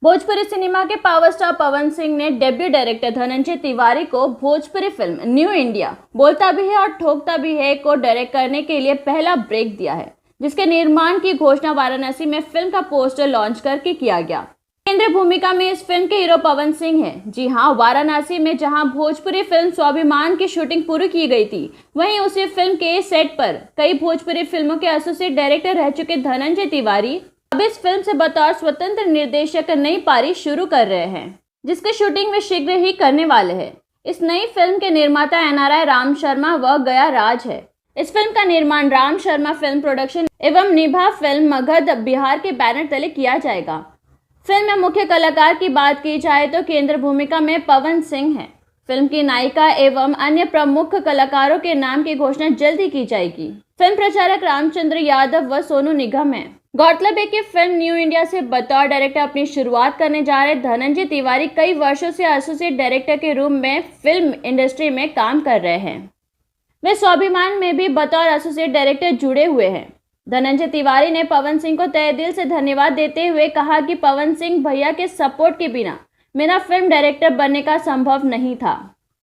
Bhojpuri cinema के power star Pawan Singh ने debut director Dhananjay Tiwari को भोजपुरी फिल्म न्यू इंडिया बोलता भी है और ठोकता भी है को डायरेक्ट करने के लिए पहला ब्रेक दिया है, जिसके निर्माण की घोषणा वाराणसी में फिल्म का पोस्टर लॉन्च करके किया गया। केंद्रीय भूमिका में इस फिल्म के हीरो पवन सिंह हैं। जी हां, वाराणसी में जहां भोजपुरी फिल्म स्वाभिमान की शूटिंग पूरी की गई थी, वहीं उसी फिल्म के सेट पर कई भोजपुरी फिल्मों के एसोसिएट डायरेक्टर रह चुके धनंजय तिवारी अब इस फिल्म से बतौर स्वतंत्र निर्देशक नई पारी शुरू कर रहे हैं, जिसकी शूटिंग वे शीघ्र ही करने वाले हैं। इस नई फिल्म के निर्माता एनआरआई राम शर्मा व गया राज है। इस फिल्म का निर्माण राम शर्मा फिल्म प्रोडक्शन एवं निभा फिल्म मगध बिहार के बैनर तले किया जाएगा। फिल्म में मुख्य कलाकार की बात की जाए तो केंद्र भूमिका में पवन सिंह है। फिल्म की नायिका एवं अन्य प्रमुख कलाकारों के नाम की घोषणा जल्द ही की जाएगी। फिल्म प्रचारक रामचंद्र यादव व सोनू निगम है। गौरतलब है कि फिल्म न्यू इंडिया से बतौर डायरेक्टर अपनी शुरुआत करने जा रहे धनंजय तिवारी कई वर्षों से एसोसिएट डायरेक्टर के रूप में फिल्म इंडस्ट्री में काम कर रहे हैं। वे स्वाभिमान में भी बतौर एसोसिएट डायरेक्टर जुड़े हुए हैं। धनंजय तिवारी ने पवन सिंह को तहे दिल से धन्यवाद देते हुए कहा कि पवन सिंह भैया के सपोर्ट के बिना मेरा फिल्म डायरेक्टर बनने का संभव नहीं था।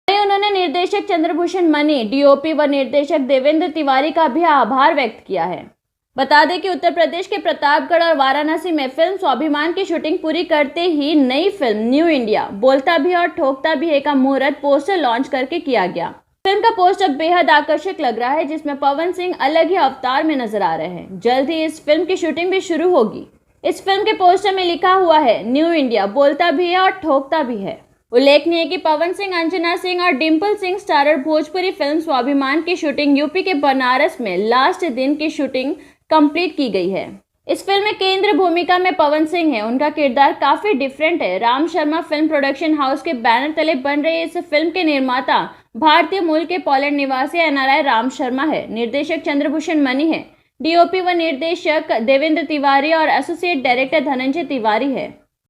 उन्होंने निर्देशक चंद्रभूषण मणि, डीओपी व निर्देशक देवेंद्र तिवारी का भी आभार व्यक्त किया है। बता दें कि उत्तर प्रदेश के प्रतापगढ़ और वाराणसी में फिल्म स्वाभिमान की शूटिंग पूरी करते ही नई फिल्म न्यू इंडिया बोलता भी और ठोकता भी है का मुहूर्त पोस्टर लॉन्च करके किया गया। फिल्म का पोस्टर बेहद आकर्षक लग रहा है, जिसमें पवन सिंह अलग ही अवतार में नजर आ रहे हैं। जल्द ही इस फिल्म की शूटिंग भी शुरू होगी। इस फिल्म के पोस्टर में लिखा हुआ है, न्यू इंडिया बोलता भी है और ठोकता भी है। उल्लेखनीय है कि पवन सिंह, अंजना सिंह और डिम्पल सिंह स्टारर भोजपुरी फिल्म स्वाभिमान की शूटिंग यूपी के बनारस में लास्ट दिन की शूटिंग कंप्लीट की गई है। इस फिल्म में केंद्र भूमिका में पवन सिंह है। उनका किरदार काफी डिफरेंट है। Ram Sharma film production house के बैनर तले बन रही इस फिल्म के निर्माता भारतीय मूल के पोलैंड निवासी एनआरआई राम शर्मा है। निर्देशक चंद्रभूषण मणि है। डीओपी व निर्देशक देवेंद्र तिवारी और एसोसिएट डायरेक्टर धनंजय तिवारी है।